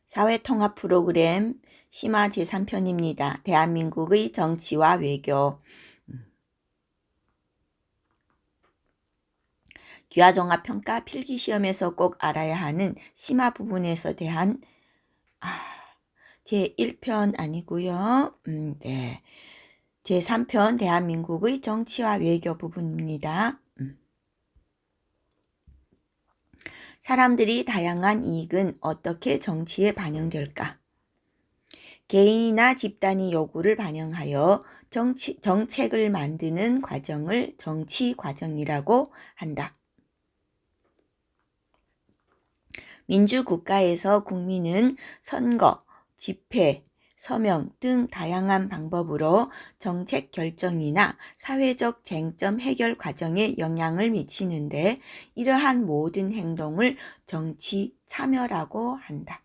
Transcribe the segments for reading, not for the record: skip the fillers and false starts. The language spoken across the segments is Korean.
사회통합 프로그램 심화 제3편입니다. 대한민국의 정치와 외교. 기하종합평가 필기시험에서 꼭 알아야 하는 심화 부분에서 대한 제1편 아니고요. 네. 제3편 대한민국의 정치와 외교 부분입니다. 사람들이 다양한 이익은 어떻게 정치에 반영될까? 개인이나 집단이 요구를 반영하여 정책을 만드는 과정을 정치 과정이라고 한다. 민주국가에서 국민은 선거, 집회, 서명 등 다양한 방법으로 정책 결정이나 사회적 쟁점 해결 과정에 영향을 미치는데 이러한 모든 행동을 정치 참여라고 한다.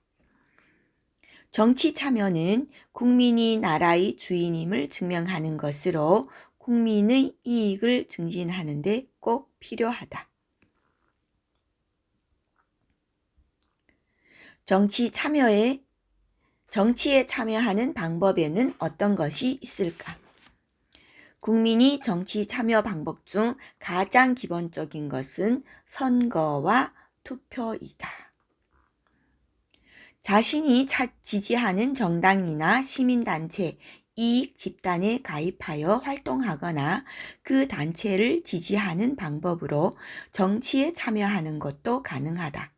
정치 참여는 국민이 나라의 주인임을 증명하는 것으로 국민의 이익을 증진하는 데 꼭 필요하다. 정치에 참여하는 방법에는 어떤 것이 있을까? 국민이 정치 참여 방법 중 가장 기본적인 것은 선거와 투표이다. 자신이 지지하는 정당이나 시민단체, 이익 집단에 가입하여 활동하거나 그 단체를 지지하는 방법으로 정치에 참여하는 것도 가능하다.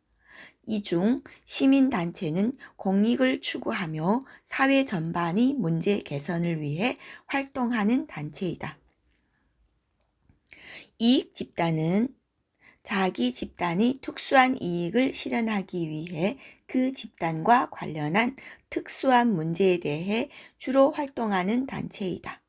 이 중 시민단체는 공익을 추구하며 사회 전반의 문제 개선을 위해 활동하는 단체이다. 이익 집단은 자기 집단이 특수한 이익을 실현하기 위해 그 집단과 관련한 특수한 문제에 대해 주로 활동하는 단체이다.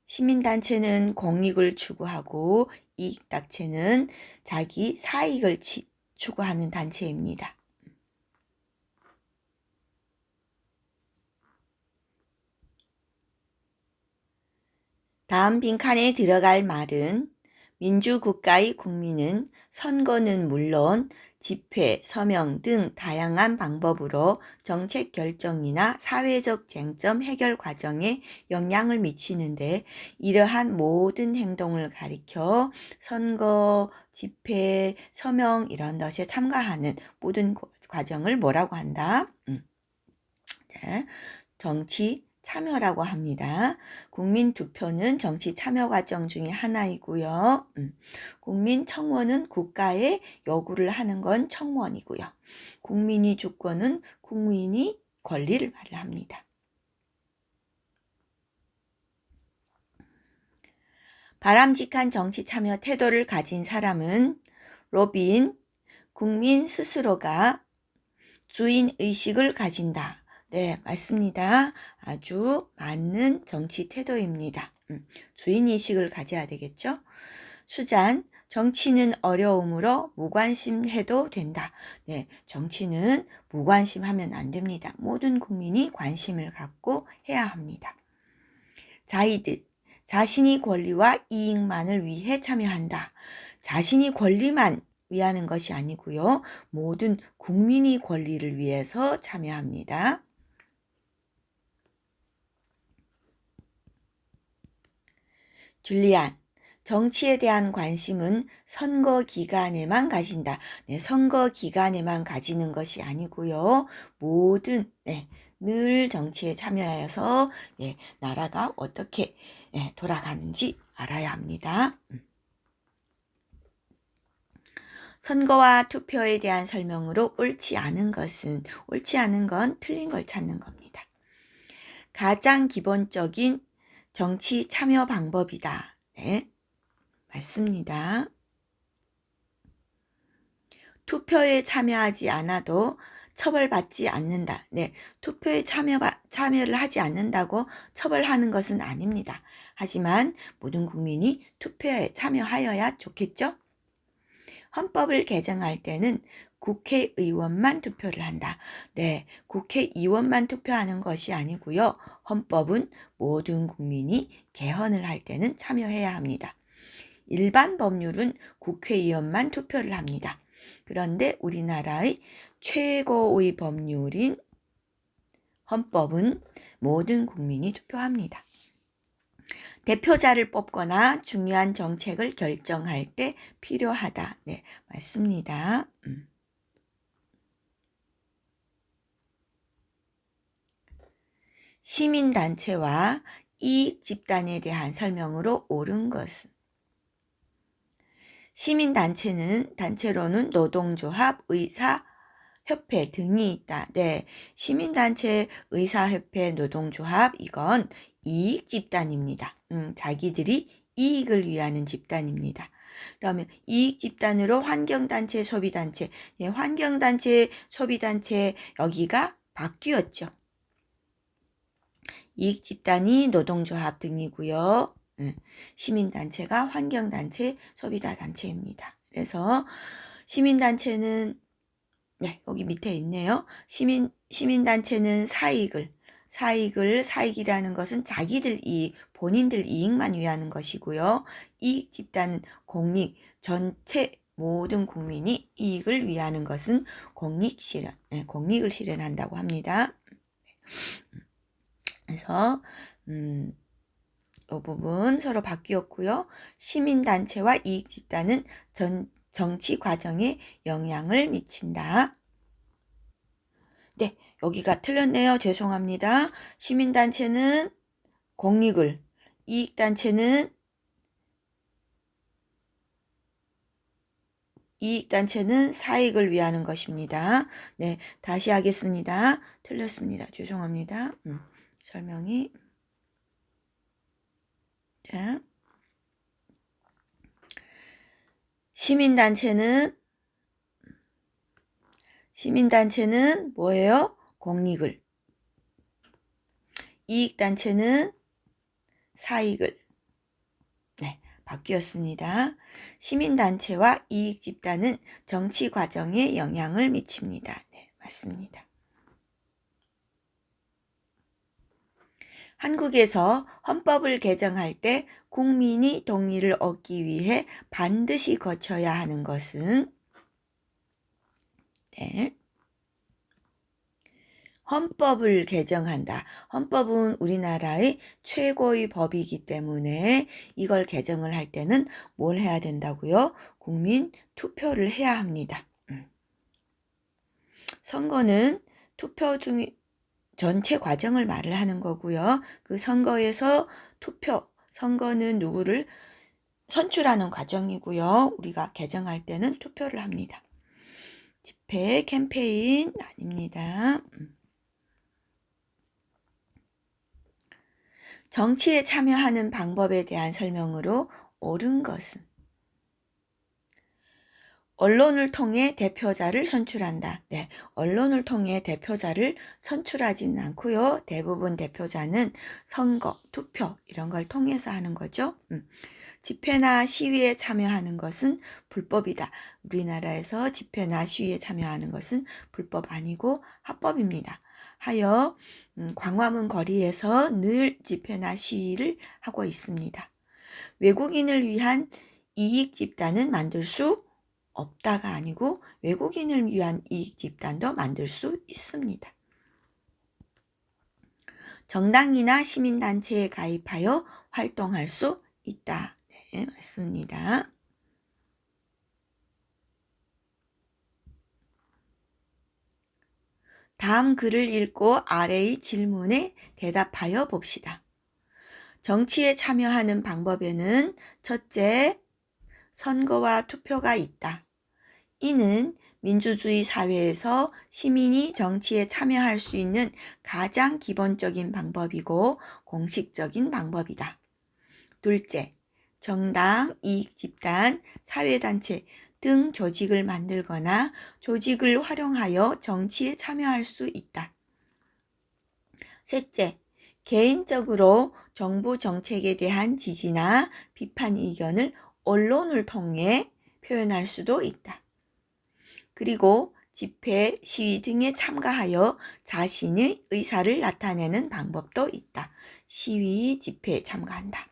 시민단체는 공익을 추구하고 이익단체는 자기 사익을 추구하는 단체입니다. 다음 빈칸에 들어갈 말은 민주국가의 국민은 선거는 물론 집회, 서명 등 다양한 방법으로 정책 결정이나 사회적 쟁점 해결 과정에 영향을 미치는데 이러한 모든 행동을 가리켜 선거, 집회, 서명 이런 것에 참가하는 모든 과정을 뭐라고 한다? 정치 참여라고 합니다. 국민 투표는 정치 참여 과정 중에 하나이고요. 국민 청원은 국가에 요구를 하는 건 청원이고요. 국민이 주권은 국민이 권리를 말합니다. 바람직한 정치 참여 태도를 가진 사람은 로빈, 국민 스스로가 주인의식을 가진다. 네, 맞습니다. 아주 맞는 정치 태도입니다. 주인의식을 가져야 되겠죠? 수잔, 정치는 어려움으로 무관심해도 된다. 네, 정치는 무관심하면 안 됩니다. 모든 국민이 관심을 갖고 해야 합니다. 자이드, 자신이 권리와 이익만을 위해 참여한다. 자신이 권리만 위하는 것이 아니고요. 모든 국민이 권리를 위해서 참여합니다. 줄리안, 정치에 대한 관심은 선거 기간에만 가진다. 네, 선거 기간에만 가지는 것이 아니고요. 늘 정치에 참여해서 나라가 어떻게 돌아가는지 알아야 합니다. 선거와 투표에 대한 설명으로 옳지 않은 건 틀린 걸 찾는 겁니다. 가장 기본적인 정치 참여 방법이다. 네, 맞습니다. 투표에 참여하지 않아도 처벌받지 않는다. 네, 투표에 참여를 하지 않는다고 처벌하는 것은 아닙니다. 하지만 모든 국민이 투표에 참여하여야 좋겠죠? 헌법을 개정할 때는 국회의원만 투표를 한다. 네, 국회의원만 투표하는 것이 아니고요. 헌법은 모든 국민이 개헌을 할 때는 참여해야 합니다. 일반 법률은 국회의원만 투표를 합니다. 그런데 우리나라의 최고의 법률인 헌법은 모든 국민이 투표합니다. 대표자를 뽑거나 중요한 정책을 결정할 때 필요하다. 네, 맞습니다. 시민단체와 이익집단에 대한 설명으로 옳은 것은 단체로는 노동조합, 의사, 협회 등이 있다. 네, 시민단체, 의사협회, 노동조합 이건 이익집단입니다. 자기들이 이익을 위하는 집단입니다. 그러면 이익집단으로 환경단체, 소비단체, 예, 환경단체, 소비단체 여기가 바뀌었죠. 이익집단이 노동조합 등이고요. 시민단체가 환경단체, 소비자단체입니다. 그래서 시민단체는 네, 여기 밑에 있네요. 시민단체는 사익이라는 것은 자기들 이익, 본인들 이익만 위하는 것이고요. 이익집단은 공익, 전체 모든 국민이 이익을 위하는 것은 공익을 실현한다고 합니다. 그래서 이 부분 서로 바뀌었고요. 시민단체와 이익집단은 정치 과정에 영향을 미친다. 네, 여기가 틀렸네요. 죄송합니다. 시민단체는 공익을, 이익단체는 사익을 위하는 것입니다. 네, 다시 하겠습니다. 틀렸습니다. 죄송합니다. 설명이. 자, 시민단체는 뭐예요? 공익을. 이익단체는 사익을. 네, 바뀌었습니다. 시민단체와 이익집단은 정치 과정에 영향을 미칩니다. 네, 맞습니다. 한국에서 헌법을 개정할 때 국민이 동의를 얻기 위해 반드시 거쳐야 하는 것은 네. 헌법을 개정한다. 헌법은 우리나라의 최고의 법이기 때문에 이걸 개정을 할 때는 뭘 해야 된다고요? 국민 투표를 해야 합니다. 선거는 투표 중 전체 과정을 말을 하는 거고요. 그 선거에서 선거는 누구를 선출하는 과정이고요. 우리가 개정할 때는 투표를 합니다. 집회, 캠페인 아닙니다. 정치에 참여하는 방법에 대한 설명으로 옳은 것은 언론을 통해 대표자를 선출한다. 네, 언론을 통해 대표자를 선출하지는 않고요. 대부분 대표자는 선거, 투표 이런 걸 통해서 하는 거죠. 집회나 시위에 참여하는 것은 불법이다. 우리나라에서 집회나 시위에 참여하는 것은 불법 아니고 합법입니다. 하여 광화문 거리에서 늘 집회나 시위를 하고 있습니다. 외국인을 위한 이익 집단은 만들 수 없다가 아니고 외국인을 위한 이익 집단도 만들 수 있습니다. 정당이나 시민단체에 가입하여 활동할 수 있다. 네, 맞습니다. 다음 글을 읽고 아래의 질문에 대답하여 봅시다. 정치에 참여하는 방법에는 첫째, 선거와 투표가 있다. 이는 민주주의 사회에서 시민이 정치에 참여할 수 있는 가장 기본적인 방법이고 공식적인 방법이다. 둘째, 정당, 이익집단, 사회단체 등 조직을 만들거나 조직을 활용하여 정치에 참여할 수 있다. 셋째, 개인적으로 정부 정책에 대한 지지나 비판 의견을 언론을 통해 표현할 수도 있다. 그리고 집회, 시위 등에 참가하여 자신의 의사를 나타내는 방법도 있다. 시위, 집회에 참가한다.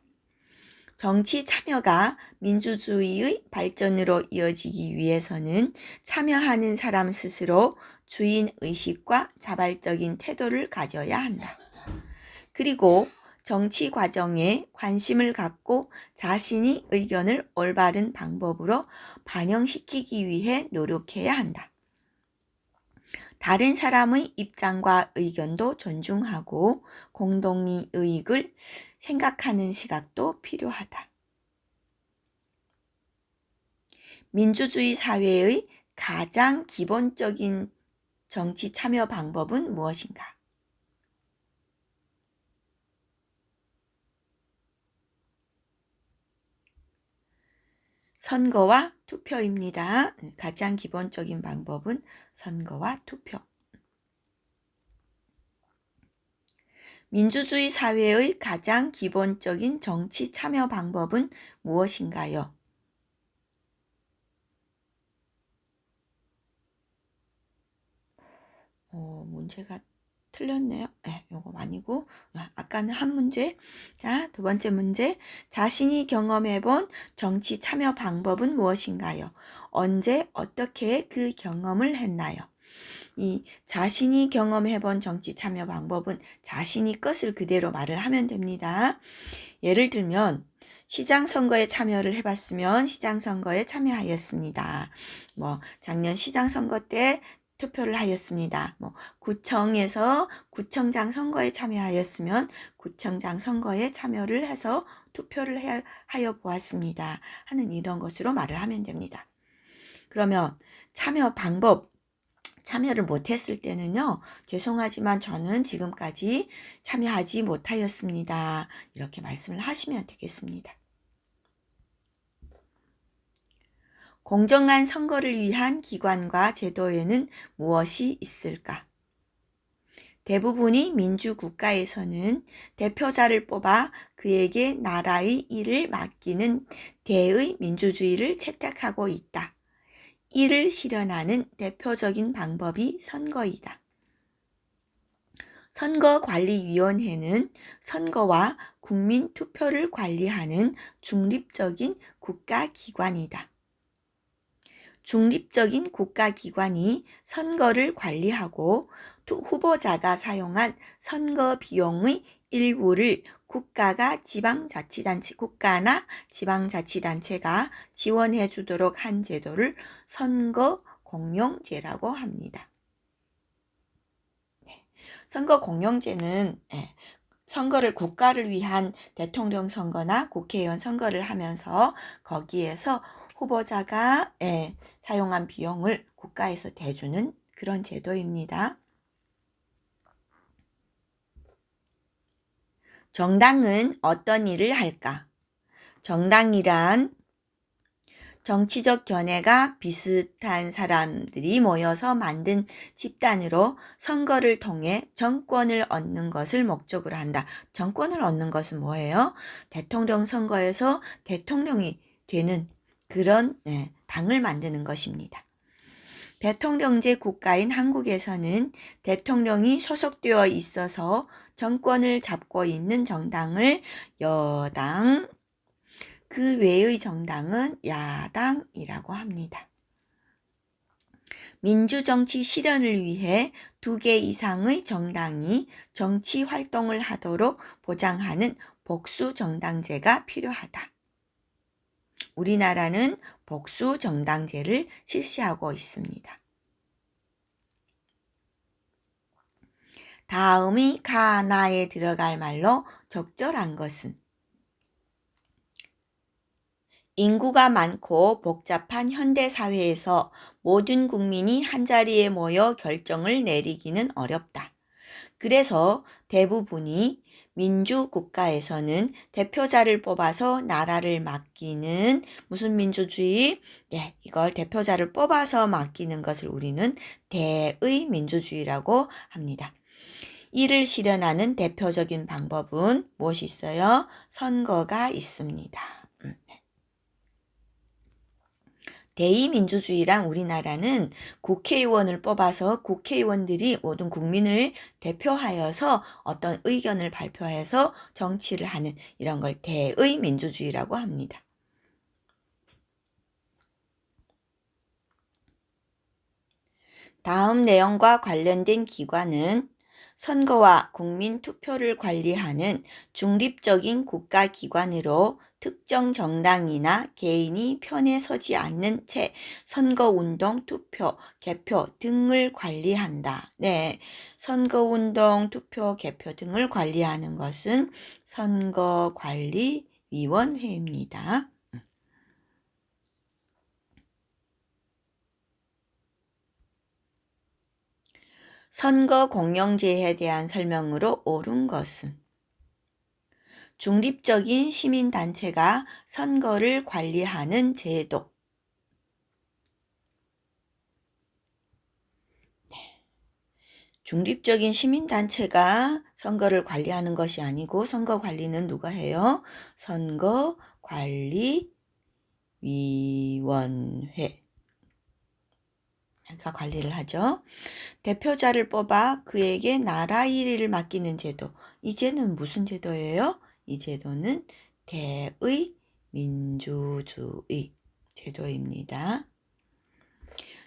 정치 참여가 민주주의의 발전으로 이어지기 위해서는 참여하는 사람 스스로 주인 의식과 자발적인 태도를 가져야 한다. 그리고 정치 과정에 관심을 갖고 자신의 의견을 올바른 방법으로 반영시키기 위해 노력해야 한다. 다른 사람의 입장과 의견도 존중하고 공동의 이익을 생각하는 시각도 필요하다. 민주주의 사회의 가장 기본적인 정치 참여 방법은 무엇인가? 선거와 투표입니다. 가장 기본적인 방법은 선거와 투표. 민주주의 사회의 가장 기본적인 정치 참여 방법은 무엇인가요? 문제가 틀렸네요. 네, 요거 아니고 아까는 한 문제. 자, 두 번째 문제. 자신이 경험해본 정치 참여 방법은 무엇인가요? 언제 어떻게 그 경험을 했나요? 이 자신이 경험해본 정치 참여 방법은 자신이 것을 그대로 말을 하면 됩니다. 예를 들면 시장 선거에 참여를 해봤으면 시장 선거에 참여하였습니다. 작년 시장 선거 때 투표를 하였습니다. 구청에서 구청장 선거에 참여하였으면 구청장 선거에 참여를 해서 투표를 하여 보았습니다. 하는 이런 것으로 말을 하면 됩니다. 그러면 참여 방법, 참여를 못했을 때는요, 죄송하지만 저는 지금까지 참여하지 못하였습니다. 이렇게 말씀을 하시면 되겠습니다. 공정한 선거를 위한 기관과 제도에는 무엇이 있을까? 대부분의 민주국가에서는 대표자를 뽑아 그에게 나라의 일을 맡기는 대의 민주주의를 채택하고 있다. 이를 실현하는 대표적인 방법이 선거이다. 선거관리위원회는 선거와 국민투표를 관리하는 중립적인 국가기관이다. 중립적인 국가기관이 선거를 관리하고 후보자가 사용한 선거 비용의 일부를 국가나 지방자치단체가 지원해 주도록 한 제도를 선거공용제라고 합니다. 선거공용제는 선거를 국가를 위한 대통령 선거나 국회의원 선거를 하면서 거기에서 후보자가 사용한 비용을 국가에서 대주는 그런 제도입니다. 정당은 어떤 일을 할까? 정당이란 정치적 견해가 비슷한 사람들이 모여서 만든 집단으로 선거를 통해 정권을 얻는 것을 목적으로 한다. 정권을 얻는 것은 뭐예요? 대통령 선거에서 대통령이 되는 그런 당을 만드는 것입니다. 대통령제 국가인 한국에서는 대통령이 소속되어 있어서 정권을 잡고 있는 정당을 여당, 그 외의 정당은 야당이라고 합니다. 민주정치 실현을 위해 2개 이상의 정당이 정치 활동을 하도록 보장하는 복수정당제가 필요하다. 우리나라는 복수정당제를 실시하고 있습니다. 다음이 가나에 들어갈 말로 적절한 것은 인구가 많고 복잡한 현대사회에서 모든 국민이 한자리에 모여 결정을 내리기는 어렵다. 그래서 대부분이 민주국가에서는 대표자를 뽑아서 나라를 맡기는 무슨 민주주의? 이걸 대표자를 뽑아서 맡기는 것을 우리는 대의 민주주의라고 합니다. 이를 실현하는 대표적인 방법은 무엇이 있어요? 선거가 있습니다. 대의민주주의란 우리나라는 국회의원을 뽑아서 국회의원들이 모든 국민을 대표하여서 어떤 의견을 발표해서 정치를 하는 이런 걸 대의민주주의라고 합니다. 다음 내용과 관련된 기관은 선거와 국민 투표를 관리하는 중립적인 국가기관으로 특정 정당이나 개인이 편에 서지 않는 채 선거운동, 투표, 개표 등을 관리한다. 네, 선거운동, 투표, 개표 등을 관리하는 것은 선거관리위원회입니다. 선거 공영제에 대한 설명으로 옳은 것은 중립적인 시민단체가 선거를 관리하는 제도. 중립적인 시민단체가 선거를 관리하는 것이 아니고 선거 관리는 누가 해요? 선거관리위원회. 가 관리를 하죠. 대표자를 뽑아 그에게 나라 일을 맡기는 제도. 이 제도는 무슨 제도예요? 이 제도는 대의민주주의 제도입니다.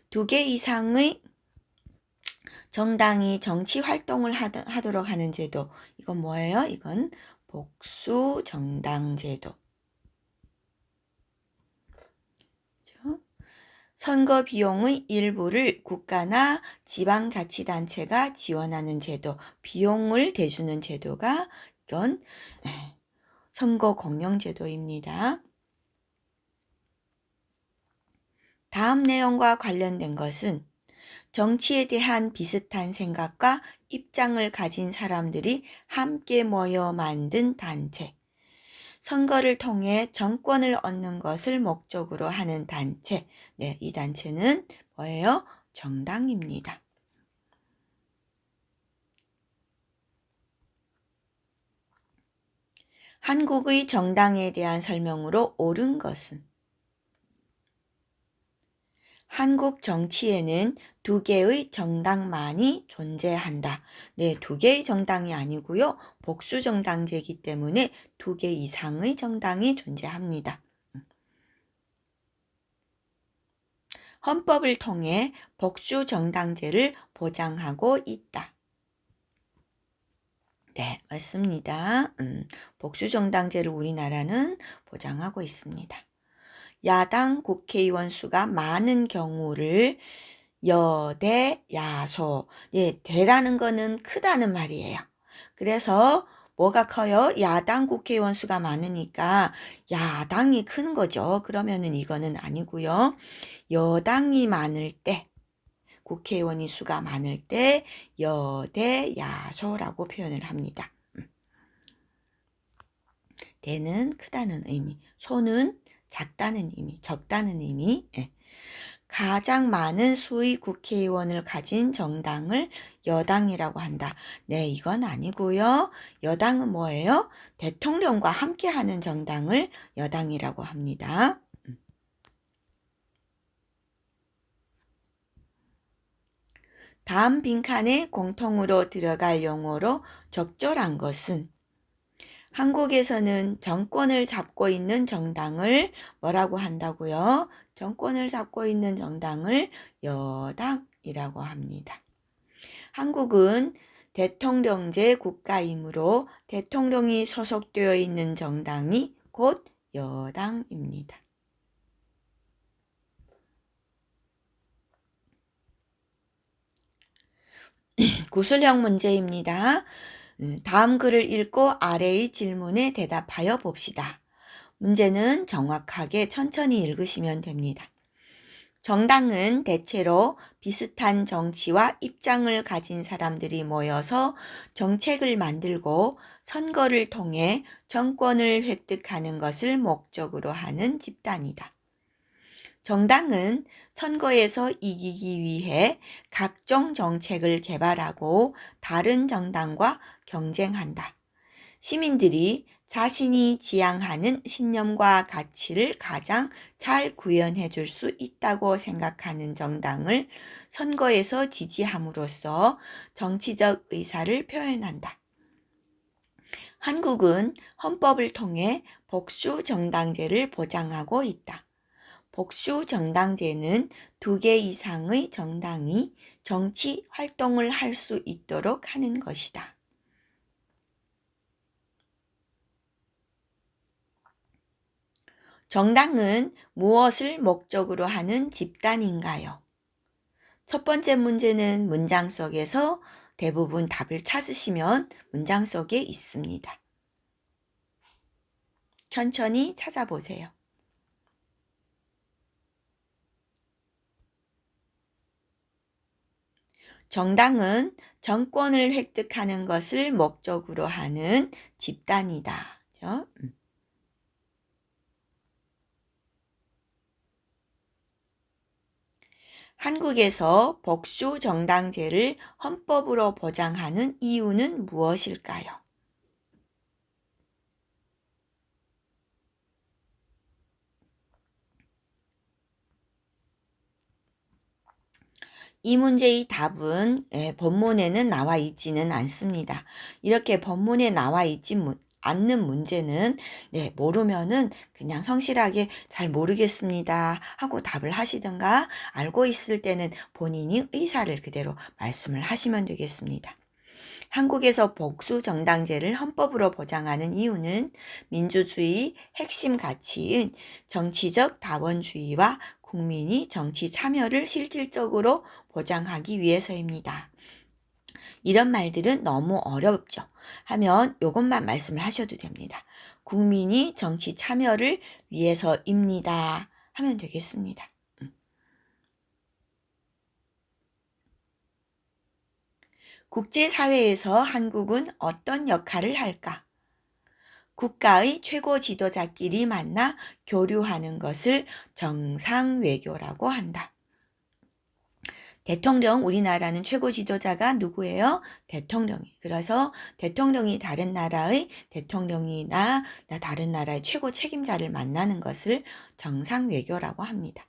2개 이상의 정당이 정치 활동을 하도록 하는 제도. 이건 뭐예요? 이건 복수정당제도. 선거 비용의 일부를 국가나 지방자치단체가 지원하는 제도, 비용을 대주는 제도가 이건 선거 공영제도입니다. 다음 내용과 관련된 것은 정치에 대한 비슷한 생각과 입장을 가진 사람들이 함께 모여 만든 단체, 선거를 통해 정권을 얻는 것을 목적으로 하는 단체. 네, 이 단체는 뭐예요? 정당입니다. 한국의 정당에 대한 설명으로 옳은 것은 한국 정치에는 2개의 정당만이 존재한다. 네, 2개의 정당이 아니고요. 복수정당제이기 때문에 2개 이상의 정당이 존재합니다. 헌법을 통해 복수정당제를 보장하고 있다. 네, 맞습니다. 복수정당제를 우리나라는 보장하고 있습니다. 야당 국회의원 수가 많은 경우를 여대, 야소. 예, 대라는 거는 크다는 말이에요. 그래서 뭐가 커요? 야당 국회의원 수가 많으니까 야당이 큰 거죠. 그러면은 이거는 아니고요. 여당이 많을 때, 국회의원이 수가 많을 때 여대, 야소라고 표현을 합니다. 대는 크다는 의미, 소는 작다는 의미, 적다는 의미. 가장 많은 수의 국회의원을 가진 정당을 여당이라고 한다. 네, 이건 아니고요. 여당은 뭐예요? 대통령과 함께하는 정당을 여당이라고 합니다. 다음 빈칸에 공통으로 들어갈 용어로 적절한 것은 한국에서는 정권을 잡고 있는 정당을 뭐라고 한다고요? 정권을 잡고 있는 정당을 여당이라고 합니다. 한국은 대통령제 국가이므로 대통령이 소속되어 있는 정당이 곧 여당입니다. 구술형 문제입니다. 다음 글을 읽고 아래의 질문에 대답하여 봅시다. 문제는 정확하게 천천히 읽으시면 됩니다. 정당은 대체로 비슷한 정치와 입장을 가진 사람들이 모여서 정책을 만들고 선거를 통해 정권을 획득하는 것을 목적으로 하는 집단이다. 정당은 선거에서 이기기 위해 각종 정책을 개발하고 다른 정당과 경쟁한다. 시민들이 자신이 지향하는 신념과 가치를 가장 잘 구현해 줄 수 있다고 생각하는 정당을 선거에서 지지함으로써 정치적 의사를 표현한다. 한국은 헌법을 통해 복수 정당제를 보장하고 있다. 복수 정당제는 2개 이상의 정당이 정치 활동을 할 수 있도록 하는 것이다. 정당은 무엇을 목적으로 하는 집단인가요? 첫 번째 문제는 문장 속에서 대부분 답을 찾으시면 문장 속에 있습니다. 천천히 찾아보세요. 정당은 정권을 획득하는 것을 목적으로 하는 집단이다. 그렇죠? 한국에서 복수 정당제를 헌법으로 보장하는 이유는 무엇일까요? 이 문제의 답은 본문에는 나와 있지는 않습니다. 이렇게 본문에 나와 있지 않는 문제는 모르면은 그냥 성실하게 잘 모르겠습니다 하고 답을 하시든가, 알고 있을 때는 본인이 의사를 그대로 말씀을 하시면 되겠습니다. 한국에서 복수 정당제를 헌법으로 보장하는 이유는 민주주의 핵심 가치인 정치적 다원주의와 국민이 정치 참여를 실질적으로 보장하기 위해서입니다. 이런 말들은 너무 어렵죠. 하면 이것만 말씀을 하셔도 됩니다. 국민이 정치 참여를 위해서입니다 하면 되겠습니다. 국제사회에서 한국은 어떤 역할을 할까? 국가의 최고 지도자끼리 만나 교류하는 것을 정상외교라고 한다. 대통령, 우리나라는 최고 지도자가 누구예요? 대통령이. 그래서 대통령이 다른 나라의 대통령이나 다른 나라의 최고 책임자를 만나는 것을 정상외교라고 합니다.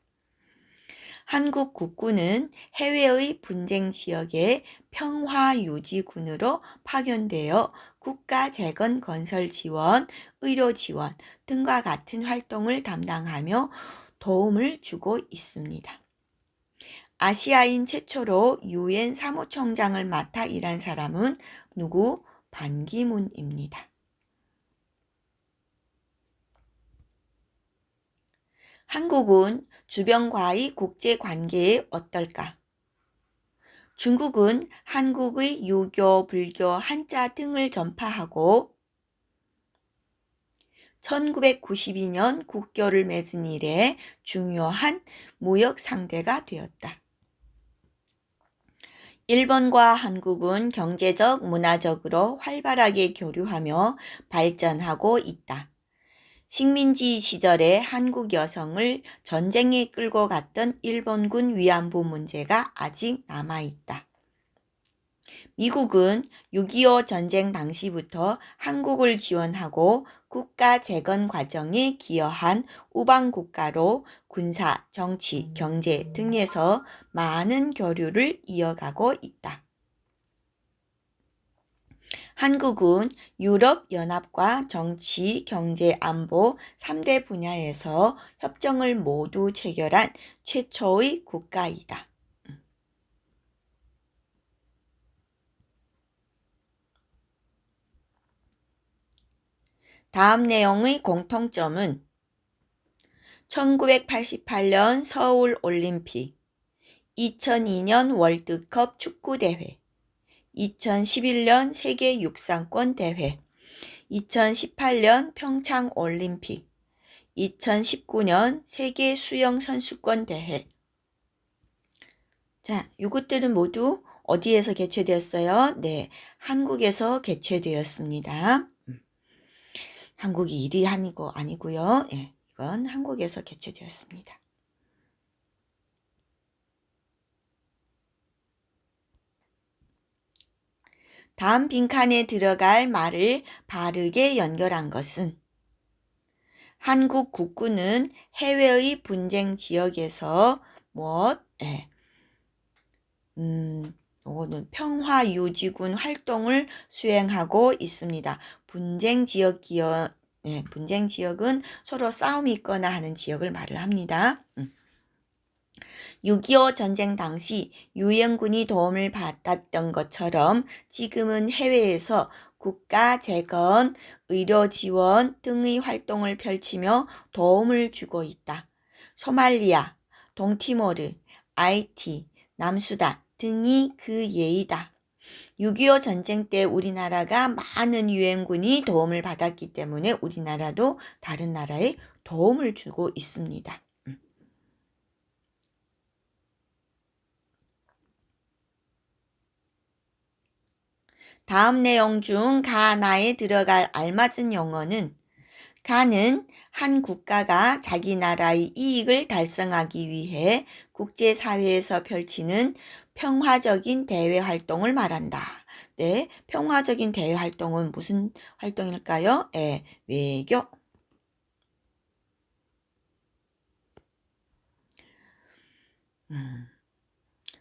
한국 국군은 해외의 분쟁 지역에 평화유지군으로 파견되어 국가재건 건설 지원, 의료 지원 등과 같은 활동을 담당하며 도움을 주고 있습니다. 아시아인 최초로 유엔 사무총장을 맡아 일한 사람은 누구? 반기문입니다. 한국은 주변과의 국제관계에 어떨까? 중국은 한국의 유교, 불교, 한자 등을 전파하고 1992년 국교를 맺은 이래 중요한 무역 상대가 되었다. 일본과 한국은 경제적, 문화적으로 활발하게 교류하며 발전하고 있다. 식민지 시절에 한국 여성을 전쟁에 끌고 갔던 일본군 위안부 문제가 아직 남아있다. 미국은 6.25 전쟁 당시부터 한국을 지원하고 국가 재건 과정에 기여한 우방국가로 군사, 정치, 경제 등에서 많은 교류를 이어가고 있다. 한국은 유럽연합과 정치, 경제, 안보 3대 분야에서 협정을 모두 체결한 최초의 국가이다. 다음 내용의 공통점은 1988년 서울올림픽, 2002년 월드컵 축구대회, 2011년 세계 육상권 대회, 2018년 평창올림픽, 2019년 세계 수영 선수권 대회. 자, 이것들은 모두 어디에서 개최되었어요? 네, 한국에서 개최되었습니다. 한국이 1위 한 거 아니고요. 예, 이건 한국에서 개최되었습니다. 다음 빈칸에 들어갈 말을 바르게 연결한 것은 한국 국군은 해외의 분쟁 지역에서 이거는 평화유지군 활동을 수행하고 있습니다. 분쟁 지역은 서로 싸움이 있거나 하는 지역을 말을 합니다. 6.25 전쟁 당시 유엔군이 도움을 받았던 것처럼 지금은 해외에서 국가 재건, 의료 지원 등의 활동을 펼치며 도움을 주고 있다. 소말리아, 동티모르, 아이티, 남수단 등이 그 예이다. 6.25 전쟁 때 우리나라가 많은 유엔군이 도움을 받았기 때문에 우리나라도 다른 나라에 도움을 주고 있습니다. 다음 내용 중 가나에 들어갈 알맞은 용어는 가는 한 국가가 자기 나라의 이익을 달성하기 위해 국제사회에서 펼치는 평화적인 대외 활동을 말한다. 네, 평화적인 대외 활동은 무슨 활동일까요? 네, 외교.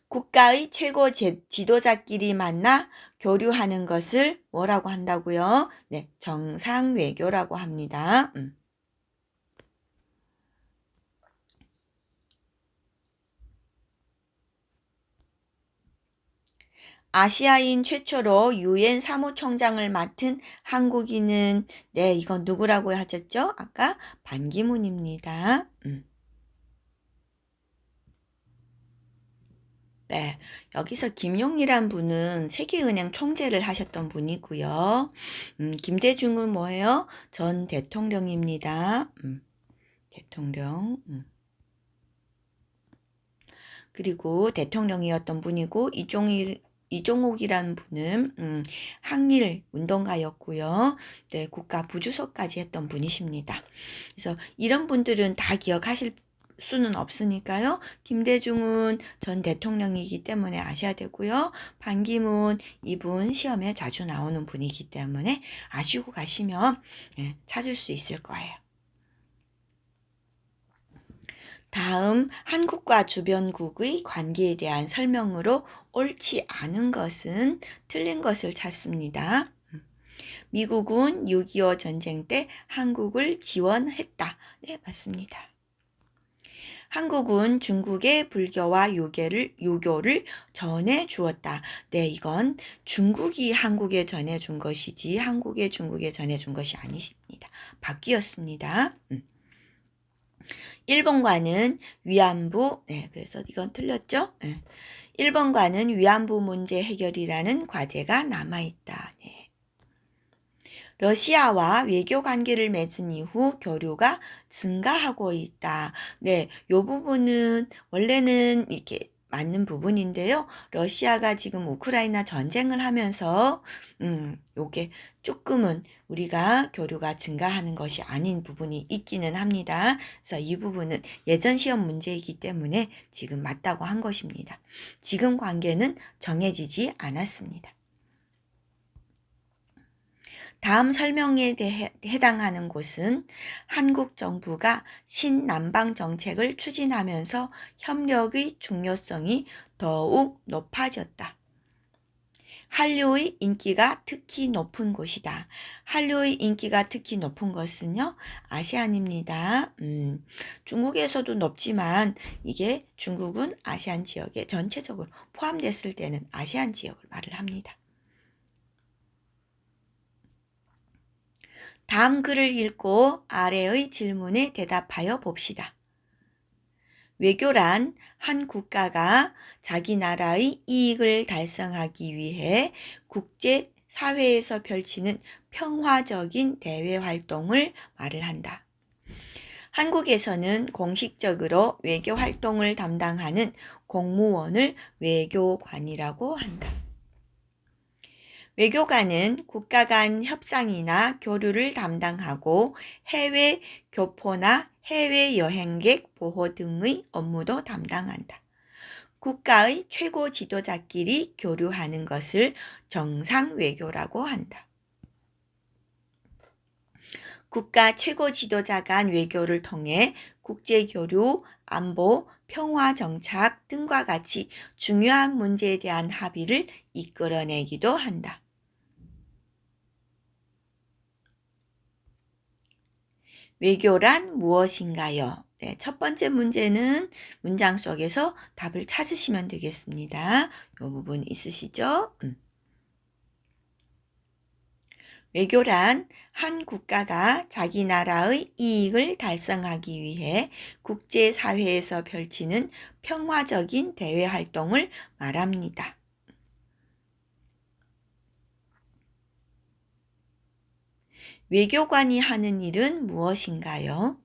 국가의 최고 지도자끼리 만나 교류하는 것을 뭐라고 한다고요? 네, 정상외교라고 합니다. 아시아인 최초로 유엔 사무총장을 맡은 한국인은 네, 이건 누구라고 하셨죠? 아까 반기문입니다. 네, 여기서 김용이란 분은 세계은행 총재를 하셨던 분이고요. 김대중은 뭐예요? 전 대통령입니다. 대통령. 그리고 대통령이었던 분이고 이종옥이라는 분은 항일 운동가였고요. 네, 국가 부주석까지 했던 분이십니다. 그래서 이런 분들은 다 기억하실 수는 없으니까요. 김대중은 전 대통령이기 때문에 아셔야 되고요. 반기문 이분 시험에 자주 나오는 분이기 때문에 아시고 가시면 찾을 수 있을 거예요. 다음 한국과 주변국의 관계에 대한 설명으로 옳지 않은 것은 틀린 것을 찾습니다. 미국은 6.25 전쟁 때 한국을 지원했다. 네, 맞습니다. 한국은 중국의 불교와 유교를 전해 주었다. 네, 이건 중국이 한국에 전해 준 것이지 한국이 중국에 전해 준 것이 아니십니다. 바뀌었습니다. 1번과는 위안부, 네, 그래서 이건 틀렸죠? 네. 1번과는 위안부 문제 해결이라는 과제가 남아있다. 네. 러시아와 외교 관계를 맺은 이후 교류가 증가하고 있다. 네, 요 부분은 원래는 이렇게 맞는 부분인데요. 러시아가 지금 우크라이나 전쟁을 하면서 요게 조금은 우리가 교류가 증가하는 것이 아닌 부분이 있기는 합니다. 그래서 이 부분은 예전 시험 문제이기 때문에 지금 맞다고 한 것입니다. 지금 관계는 정해지지 않았습니다. 다음 설명에 해당하는 곳은 한국 정부가 신남방 정책을 추진하면서 협력의 중요성이 더욱 높아졌다. 한류의 인기가 특히 높은 곳이다. 한류의 인기가 특히 높은 것은요, 아시안입니다. 중국에서도 높지만 이게 중국은 아시안 지역에 전체적으로 포함됐을 때는 아시안 지역을 말을 합니다. 다음 글을 읽고 아래의 질문에 대답하여 봅시다. 외교란 한 국가가 자기 나라의 이익을 달성하기 위해 국제 사회에서 펼치는 평화적인 대외 활동을 말을 한다. 한국에서는 공식적으로 외교 활동을 담당하는 공무원을 외교관이라고 한다. 외교관은 국가 간 협상이나 교류를 담당하고 해외 교포나 해외 여행객 보호 등의 업무도 담당한다. 국가의 최고 지도자끼리 교류하는 것을 정상 외교라고 한다. 국가 최고 지도자 간 외교를 통해 국제 교류, 안보, 평화 정착 등과 같이 중요한 문제에 대한 합의를 이끌어내기도 한다. 외교란 무엇인가요? 네, 첫 번째 문제는 문장 속에서 답을 찾으시면 되겠습니다. 이 부분 있으시죠? 외교란 한 국가가 자기 나라의 이익을 달성하기 위해 국제사회에서 펼치는 평화적인 대외 활동을 말합니다. 외교관이 하는 일은 무엇인가요?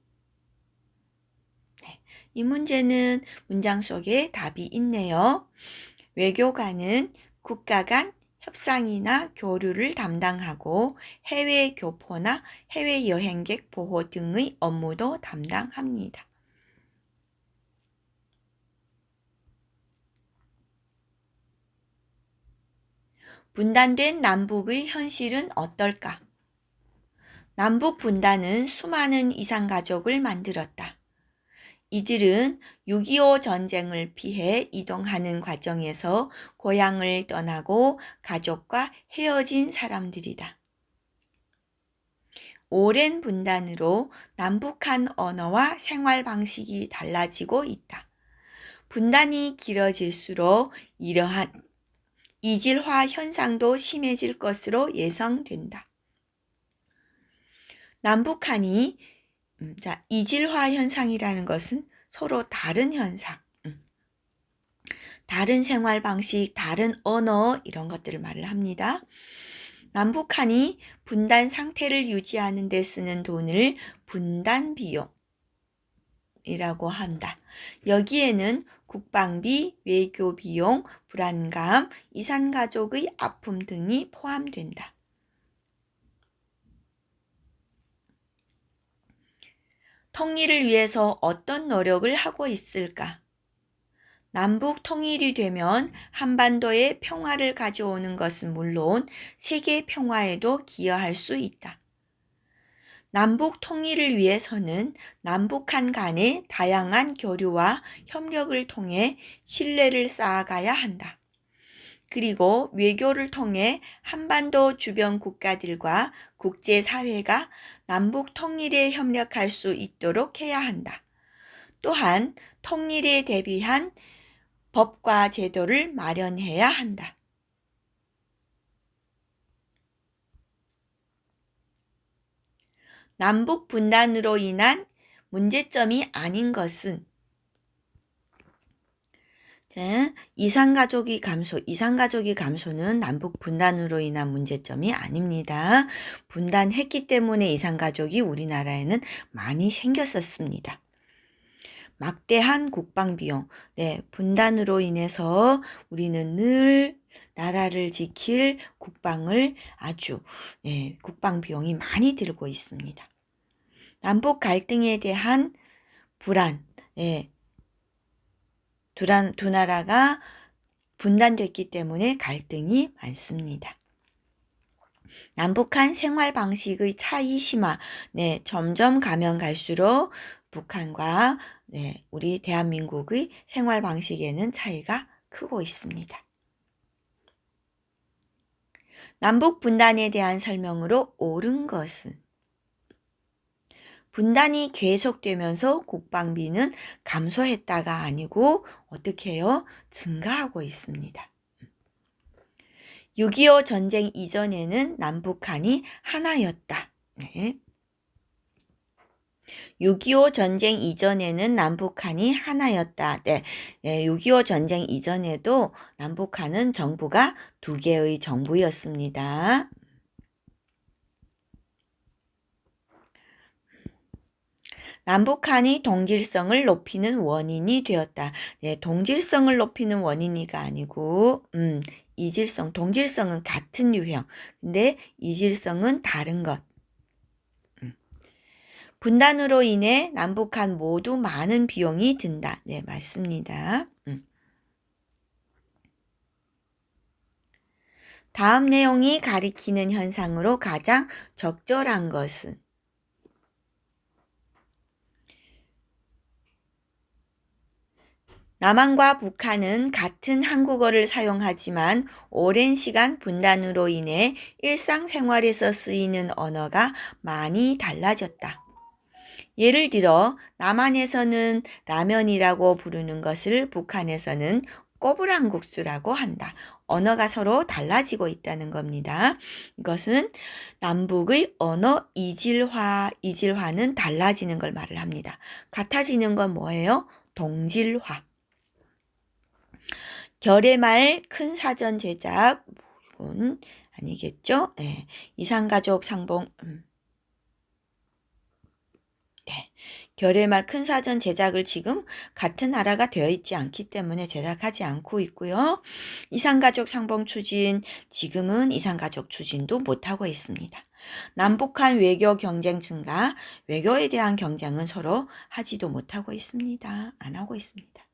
네, 이 문제는 문장 속에 답이 있네요. 외교관은 국가 간 협상이나 교류를 담당하고 해외 교포나 해외 여행객 보호 등의 업무도 담당합니다. 분단된 남북의 현실은 어떨까? 남북 분단은 수많은 이산가족을 만들었다. 이들은 6.25 전쟁을 피해 이동하는 과정에서 고향을 떠나고 가족과 헤어진 사람들이다. 오랜 분단으로 남북한 언어와 생활 방식이 달라지고 있다. 분단이 길어질수록 이러한 이질화 현상도 심해질 것으로 예상된다. 남북한이 이질화 현상이라는 것은 서로 다른 현상, 다른 생활 방식, 다른 언어 이런 것들을 말을 합니다. 남북한이 분단 상태를 유지하는 데 쓰는 돈을 분단 비용이라고 한다. 여기에는 국방비, 외교 비용, 불안감, 이산가족의 아픔 등이 포함된다. 통일을 위해서 어떤 노력을 하고 있을까? 남북 통일이 되면 한반도의 평화를 가져오는 것은 물론 세계 평화에도 기여할 수 있다. 남북 통일을 위해서는 남북한 간의 다양한 교류와 협력을 통해 신뢰를 쌓아가야 한다. 그리고 외교를 통해 한반도 주변 국가들과 국제사회가 남북 통일에 협력할 수 있도록 해야 한다. 또한 통일에 대비한 법과 제도를 마련해야 한다. 남북 분단으로 인한 문제점이 아닌 것은 이산가족의 감소는 남북 분단으로 인한 문제점이 아닙니다. 분단했기 때문에 이산가족이 우리나라에는 많이 생겼었습니다. 막대한 국방비용, 분단으로 인해서 우리는 늘 나라를 지킬 국방을 국방비용이 많이 들고 있습니다. 남북 갈등에 대한 불안, 두 나라가 분단됐기 때문에 갈등이 많습니다. 남북한 생활 방식의 차이 심화, 점점 가면 갈수록 북한과 우리 대한민국의 생활 방식에는 차이가 크고 있습니다. 남북 분단에 대한 설명으로 옳은 것은 분단이 계속되면서 국방비는 감소했다가 아니고 어떻게 해요? 증가하고 있습니다. 6.25 전쟁 이전에는 남북한이 하나였다. 6.25 전쟁 이전에는 남북한이 하나였다. 6.25 전쟁 이전에도 남북한은 정부가 두 개의 정부였습니다. 남북한이 동질성을 높이는 원인이 되었다. 동질성을 높이는 원인이가 아니고 이질성, 동질성은 같은 유형. 근데 이질성은 다른 것. 분단으로 인해 남북한 모두 많은 비용이 든다. 맞습니다. 다음 내용이 가리키는 현상으로 가장 적절한 것은 남한과 북한은 같은 한국어를 사용하지만 오랜 시간 분단으로 인해 일상생활에서 쓰이는 언어가 많이 달라졌다. 예를 들어 남한에서는 라면이라고 부르는 것을 북한에서는 꼬부랑국수라고 한다. 언어가 서로 달라지고 있다는 겁니다. 이것은 남북의 언어 이질화는 달라지는 걸 말을 합니다. 같아지는 건 뭐예요? 동질화. 결의말 큰 사전 제작, 이건 아니겠죠? 네. 이산가족 상봉, 네. 결의말 큰 사전 제작을 지금 같은 나라가 되어 있지 않기 때문에 제작하지 않고 있고요. 이산가족 상봉 추진, 지금은 이산가족 추진도 못하고 있습니다. 남북한 외교 경쟁 증가, 외교에 대한 경쟁은 서로 하지도 못하고 있습니다. 안 하고 있습니다.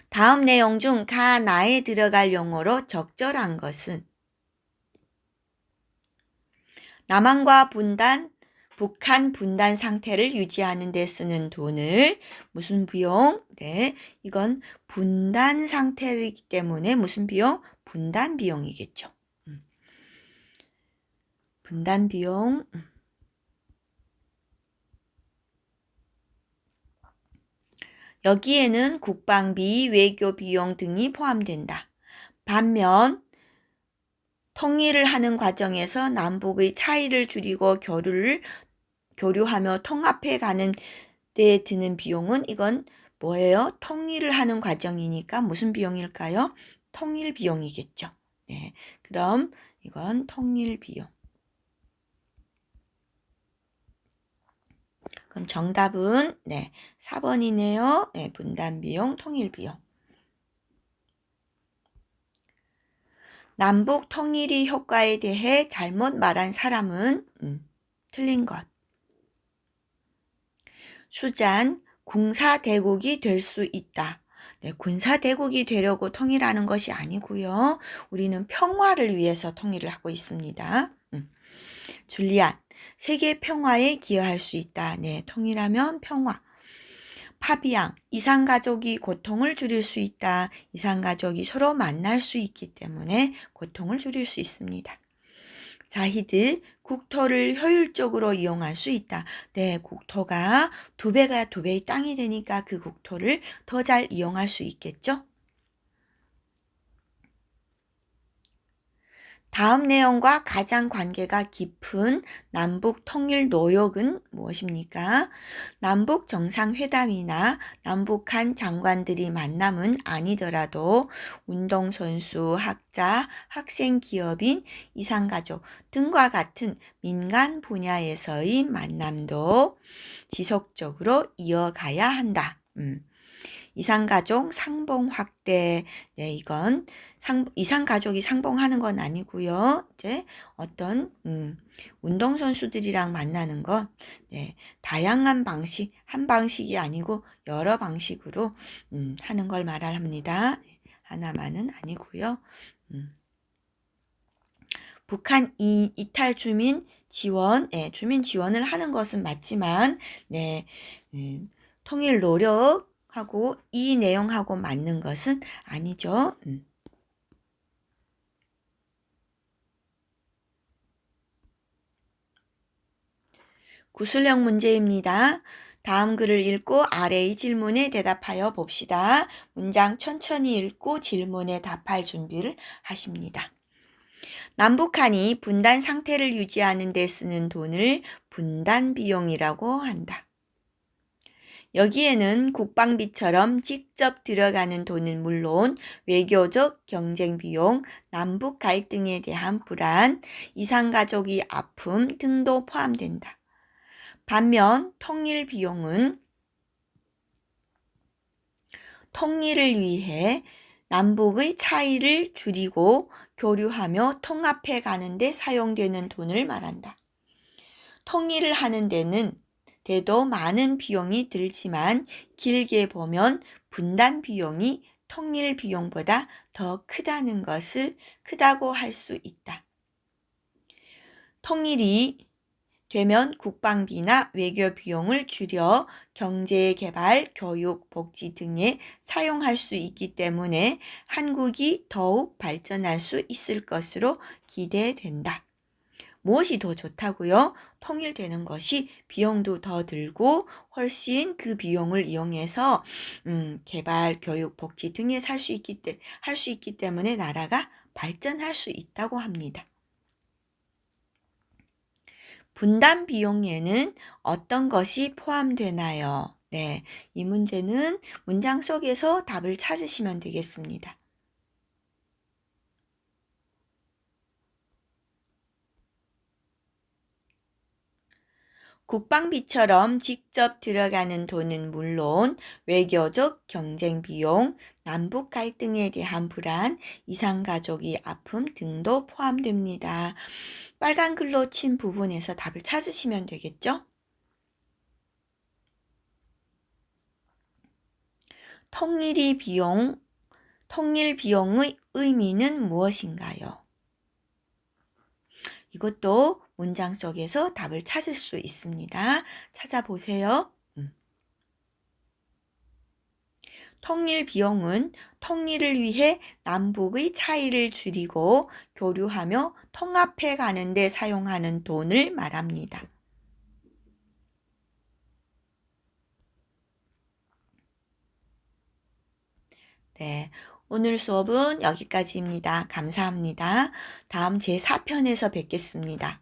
다음 내용 중 가 나에 들어갈 용어로 적절한 것은 남한과 북한 분단 상태를 유지하는 데 쓰는 돈을 무슨 비용? 네, 이건 분단 상태이기 때문에 무슨 비용? 분단 비용이겠죠. 분단 비용. 여기에는 국방비, 외교 비용 등이 포함된다. 반면 통일을 하는 과정에서 남북의 차이를 줄이고 교류하며 통합해 가는 데 드는 비용은 이건 뭐예요? 통일을 하는 과정이니까 무슨 비용일까요? 통일 비용이겠죠. 네, 그럼 이건 통일 비용. 그럼 정답은 4번이네요. 네, 분단 비용, 통일 비용. 남북 통일의 효과에 대해 잘못 말한 사람은 틀린 것. 수잔, 군사대국이 될 수 있다. 네, 군사대국이 되려고 통일하는 것이 아니고요. 우리는 평화를 위해서 통일을 하고 있습니다. 줄리안, 세계 평화에 기여할 수 있다. 네, 통일하면 평화. 파비앙, 이산가족이 고통을 줄일 수 있다. 이산가족이 서로 만날 수 있기 때문에 고통을 줄일 수 있습니다. 자히드, 국토를 효율적으로 이용할 수 있다. 네, 국토가 두 배의 땅이 되니까 그 국토를 더 잘 이용할 수 있겠죠? 다음 내용과 가장 관계가 깊은 남북 통일 노력은 무엇입니까? 남북 정상회담이나 남북한 장관들이 만남은 아니더라도 운동선수, 학자, 학생 기업인, 이산가족 등과 같은 민간 분야에서의 만남도 지속적으로 이어가야 한다. 이산가족 상봉 확대, 네, 이건 이산가족이 상봉하는 건 아니고요. 이제 어떤 운동선수들이랑 만나는 건 다양한 방식, 한 방식이 아니고 여러 방식으로 하는 걸 말합니다. 하나만은 아니고요. 북한 이탈 주민 지원, 주민 지원을 하는 것은 맞지만, 통일 노력하고 이 내용하고 맞는 것은 아니죠. 구술형 문제입니다. 다음 글을 읽고 아래의 질문에 대답하여 봅시다. 문장 천천히 읽고 질문에 답할 준비를 하십니다. 남북한이 분단 상태를 유지하는 데 쓰는 돈을 분단 비용이라고 한다. 여기에는 국방비처럼 직접 들어가는 돈은 물론 외교적 경쟁 비용, 남북 갈등에 대한 불안, 이산가족의 아픔 등도 포함된다. 반면 통일 비용은 통일을 위해 남북의 차이를 줄이고 교류하며 통합해 가는 데 사용되는 돈을 말한다. 통일을 하는 데도 많은 비용이 들지만 길게 보면 분단 비용이 통일 비용보다 더 크다고 할 수 있다. 통일이 되면 국방비나 외교 비용을 줄여 경제개발, 교육, 복지 등에 사용할 수 있기 때문에 한국이 더욱 발전할 수 있을 것으로 기대된다. 무엇이 더 좋다고요? 통일되는 것이 비용도 더 들고 훨씬 그 비용을 이용해서 개발, 교육, 복지 등에 할 수 있기 때문에 나라가 발전할 수 있다고 합니다. 분담 비용에는 어떤 것이 포함되나요? 네, 이 문제는 문장 속에서 답을 찾으시면 되겠습니다. 국방비처럼 직접 들어가는 돈은 물론 외교적 경쟁 비용, 남북 갈등에 대한 불안, 이산가족의 아픔 등도 포함됩니다. 빨간 글로 친 부분에서 답을 찾으시면 되겠죠? 통일 비용의 의미는 무엇인가요? 이것도 문장 속에서 답을 찾을 수 있습니다. 찾아보세요. 통일 비용은 통일을 위해 남북의 차이를 줄이고 교류하며 통합해 가는 데 사용하는 돈을 말합니다. 네, 오늘 수업은 여기까지입니다. 감사합니다. 다음 제4편에서 뵙겠습니다.